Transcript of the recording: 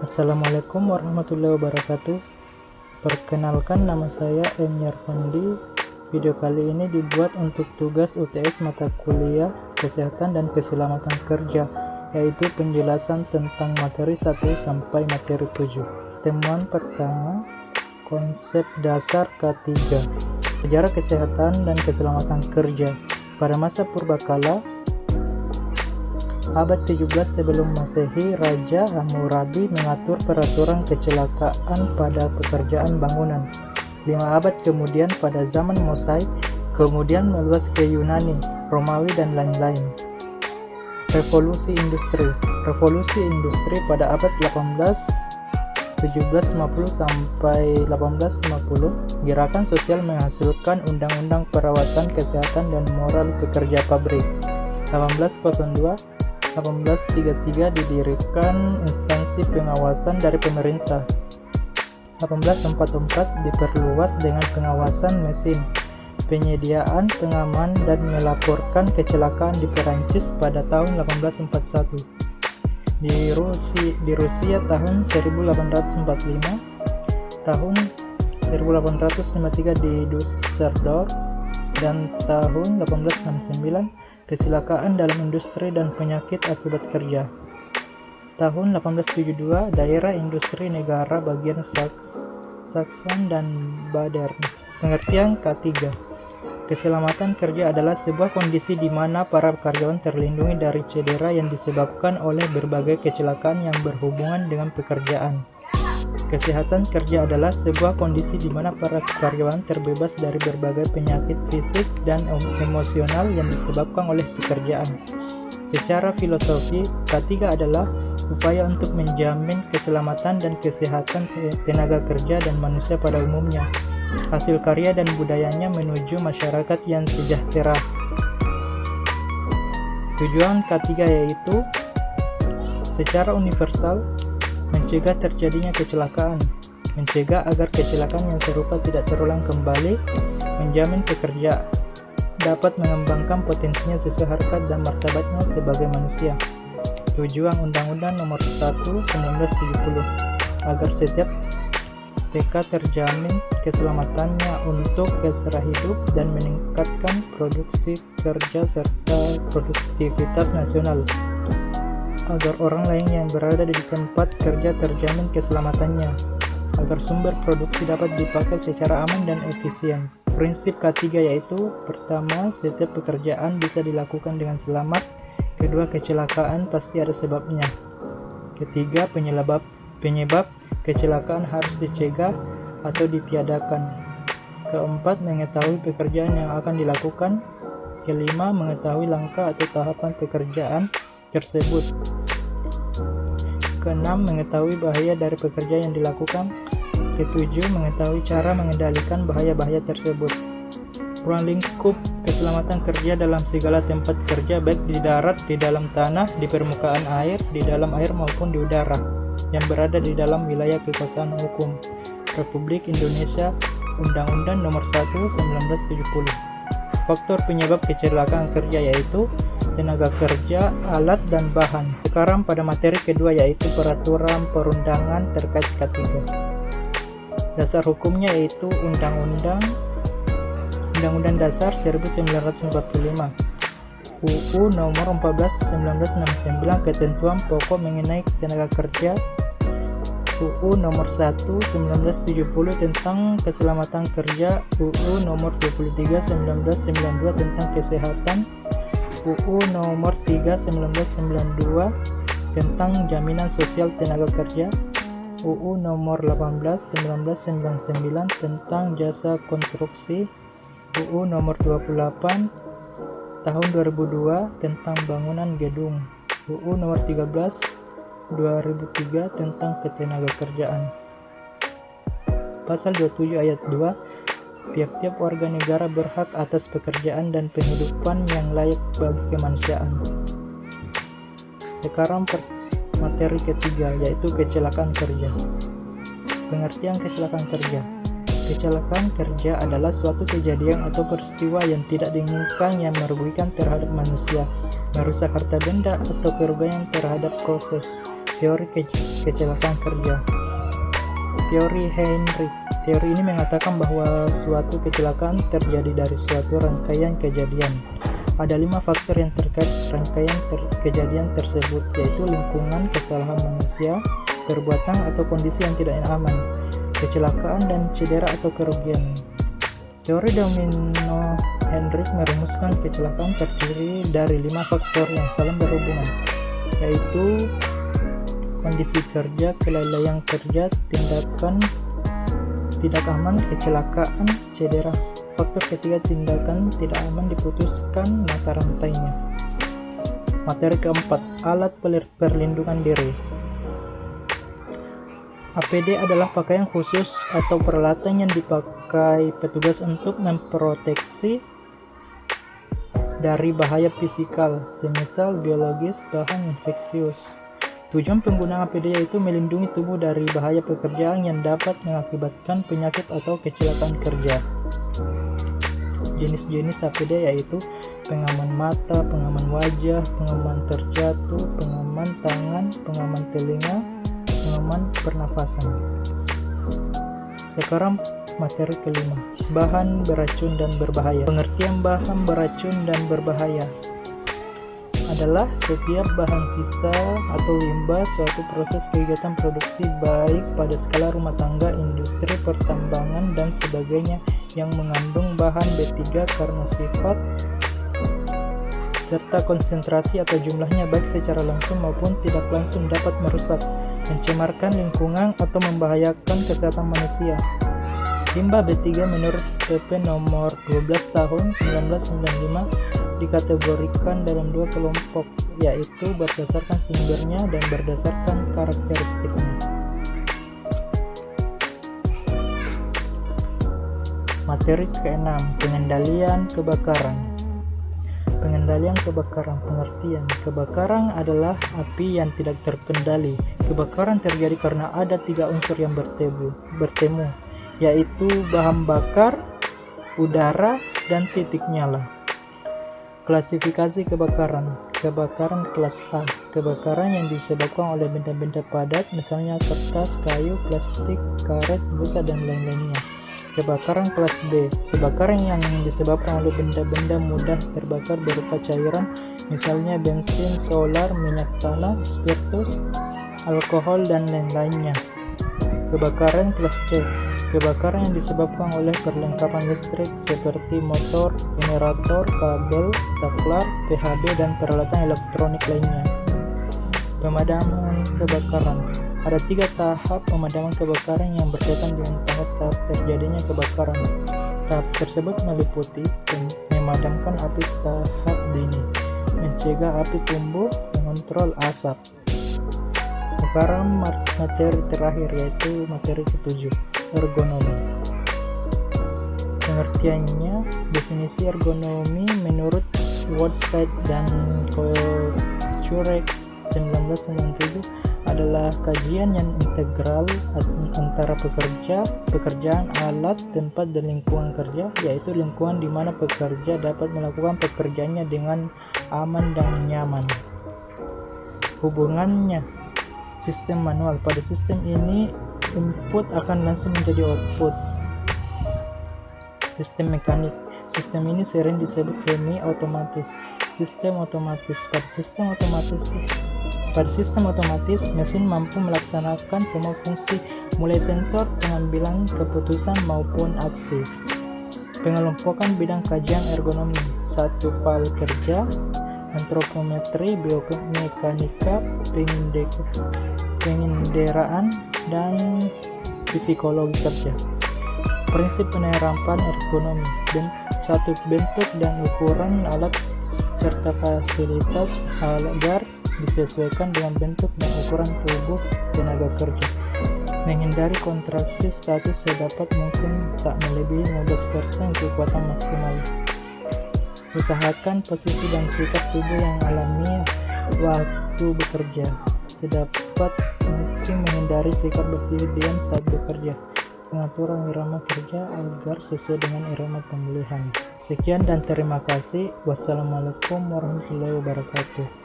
Assalamualaikum warahmatullahi wabarakatuh. Perkenalkan, nama saya M. Yarfandi. Video kali ini dibuat untuk tugas UTS mata kuliah Kesehatan dan Keselamatan Kerja, yaitu penjelasan tentang materi 1 sampai materi 7. Temuan pertama, konsep dasar K3, sejarah kesehatan dan keselamatan kerja. Pada masa purbakala, abad 17 sebelum Masehi, Raja Hammurabi mengatur peraturan kecelakaan pada pekerjaan bangunan. 5 abad kemudian, pada zaman Mosaik, kemudian meluas ke Yunani, Romawi, dan lain-lain. Revolusi industri. Revolusi industri pada abad 18, 1750 sampai 1850, gerakan sosial menghasilkan undang-undang perawatan kesehatan dan moral pekerja pabrik. 1833 didirikan instansi pengawasan dari pemerintah. 1844 diperluas dengan pengawasan mesin, penyediaan pengaman, dan melaporkan kecelakaan di Perancis pada tahun 1841. Di Rusia tahun 1845, tahun 1853 di Düsseldorf, dan tahun 1869 kecelakaan dalam industri dan penyakit akibat kerja. Tahun 1872 daerah industri negara bagian Saksen dan Baden. Pengertian K3. Keselamatan kerja adalah sebuah kondisi di mana para karyawan terlindungi dari cedera yang disebabkan oleh berbagai kecelakaan yang berhubungan dengan pekerjaan. Kesehatan kerja adalah sebuah kondisi di mana para karyawan terbebas dari berbagai penyakit fisik dan emosional yang disebabkan oleh pekerjaan. Secara filosofi, K3 adalah upaya untuk menjamin keselamatan dan kesehatan tenaga kerja dan manusia pada umumnya, hasil karya dan budayanya menuju masyarakat yang sejahtera. Tujuan K3 yaitu secara universal mencegah terjadinya kecelakaan, mencegah agar kecelakaan yang serupa tidak terulang kembali, menjamin pekerja dapat mengembangkan potensinya sesuai harkat dan martabatnya sebagai manusia. Tujuan Undang-Undang Nomor 1 1970 agar setiap TK terjamin keselamatannya untuk keserah hidup dan meningkatkan produksi kerja serta produktivitas nasional, agar orang lain yang berada di tempat kerja terjamin keselamatannya, agar sumber produksi dapat dipakai secara aman dan efisien. Prinsip K3 yaitu: pertama, setiap pekerjaan bisa dilakukan dengan selamat. Kedua, kecelakaan pasti ada sebabnya. Ketiga, penyebab kecelakaan harus dicegah atau ditiadakan. Keempat, mengetahui pekerjaan yang akan dilakukan. Kelima, mengetahui langkah atau tahapan pekerjaan tersebut. Keenam, mengetahui bahaya dari pekerjaan yang dilakukan. Ketujuh, mengetahui cara mengendalikan bahaya-bahaya tersebut. Ruang lingkup keselamatan kerja dalam segala tempat kerja, baik di darat, di dalam tanah, di permukaan air, di dalam air maupun di udara, yang berada di dalam wilayah kekuasaan hukum Republik Indonesia. Undang-Undang Nomor 1 1970. Faktor penyebab kecelakaan kerja yaitu tenaga kerja, alat, dan bahan. Sekarang pada materi kedua yaitu peraturan perundangan terkait K3. Dasar hukumnya yaitu Undang-Undang Dasar 1945, UU Nomor 14 1969 ketentuan pokok mengenai tenaga kerja, UU Nomor 1 1970 tentang keselamatan kerja, UU Nomor 23 1992 tentang kesehatan, UU Nomor 3 1992 tentang jaminan sosial tenaga kerja, UU Nomor 18 1999 tentang jasa konstruksi, UU Nomor 28 Tahun 2002 tentang bangunan gedung, UU Nomor 13 2003 tentang ketenagakerjaan. Pasal 27 ayat 2, tiap-tiap warga negara berhak atas pekerjaan dan penghidupan yang layak bagi kemanusiaan. Sekarang materi ketiga yaitu kecelakaan kerja. Pengertian kecelakaan kerja. Kecelakaan kerja adalah suatu kejadian atau peristiwa yang tidak diinginkan yang merugikan terhadap manusia, merusak harta benda, atau kerugian terhadap proses, Teori kecelakaan kerja. Teori Heinrich. Teori ini mengatakan bahwa suatu kecelakaan terjadi dari suatu rangkaian kejadian. Ada 5 faktor yang terkait rangkaian kejadian tersebut, yaitu lingkungan, kesalahan manusia, perbuatan atau kondisi yang tidak aman, kecelakaan, dan cedera atau kerugian. Teori domino Heinrich merumuskan kecelakaan terdiri dari 5 faktor yang saling berhubungan, yaitu kondisi kerja, kelalaian kerja, tindakan tidak aman, kecelakaan, cedera. Faktor ketiga, tindakan tidak aman diputuskan mata rantainya. Materi keempat, alat perlindungan diri. APD adalah pakaian khusus atau peralatan yang dipakai petugas untuk memproteksi dari bahaya fisikal, semisal biologis, bahan infeksius. Tujuan penggunaan APD yaitu melindungi tubuh dari bahaya pekerjaan yang dapat mengakibatkan penyakit atau kecelakaan kerja. Jenis-jenis APD yaitu pengaman mata, pengaman wajah, pengaman terjatuh, pengaman tangan, pengaman telinga, pengaman pernafasan. Sekarang materi kelima, bahan beracun dan berbahaya. Pengertian bahan beracun dan berbahaya adalah setiap bahan sisa atau limbah suatu proses kegiatan produksi baik pada skala rumah tangga, industri, pertambangan, dan sebagainya yang mengandung bahan B3 karena sifat serta konsentrasi atau jumlahnya baik secara langsung maupun tidak langsung dapat merusak, mencemarkan lingkungan atau membahayakan kesehatan manusia. Limbah B3 menurut PP nomor 12 tahun 1995 dikategorikan dalam 2 kelompok, yaitu berdasarkan sumbernya dan berdasarkan karakteristiknya. Materi ke-6, pengendalian kebakaran. Pengendalian kebakaran. Pengertian kebakaran adalah api yang tidak terkendali. Kebakaran terjadi karena ada 3 unsur yang bertemu, yaitu bahan bakar, udara, dan titik nyala. Klasifikasi kebakaran. Kebakaran kelas A, kebakaran yang disebabkan oleh benda-benda padat, misalnya kertas, kayu, plastik, karet, busa, dan lain-lainnya. Kebakaran kelas B, kebakaran yang disebabkan oleh benda-benda mudah terbakar berupa cairan, misalnya bensin, solar, minyak tanah, spiritus, alkohol, dan lain-lainnya. Kebakaran kelas C, kebakaran yang disebabkan oleh perlengkapan listrik seperti motor, generator, kabel, saklar, PHB, dan peralatan elektronik lainnya. Pemadaman kebakaran. Ada 3 tahap pemadaman kebakaran yang berkaitan dengan tahap terjadinya kebakaran. Tahap tersebut meliputi memadamkan api tahap dini, mencegah api tumbuh, mengontrol asap. Sekarang materi terakhir, yaitu materi ke-7, ergonomi. Pengertiannya, definisi ergonomi menurut Woodside dan Kochurek 1997 adalah kajian yang integral antara pekerjaan, alat, tempat, dan lingkungan kerja, yaitu lingkungan di mana pekerja dapat melakukan pekerjaannya dengan aman dan nyaman. Hubungannya, sistem manual. Pada sistem ini, input akan langsung menjadi output. Sistem mekanik. Sistem ini sering disebut semi otomatis. Sistem otomatis. Pada sistem otomatis, mesin mampu melaksanakan semua fungsi mulai sensor, pengambilan keputusan maupun aksi. Pengelompokan bidang kajian ergonomi. 1. File kerja, antropometri, biomekanika, pengenderaan, dan psikologi kerja. Prinsip penerapan ergonomi. 1. Bentuk dan ukuran alat serta fasilitas agar disesuaikan dengan bentuk dan ukuran tubuh tenaga kerja. Menghindari kontraksi statis sedapat mungkin, tak melebihi 15% kekuatan maksimal. Usahakan posisi dan sikap tubuh yang alami waktu bekerja. Sedapat mungkin menghindari sikap berlebihan saat bekerja. Pengaturan irama kerja agar sesuai dengan irama pemulihan. Sekian dan terima kasih. Wassalamualaikum warahmatullahi wabarakatuh.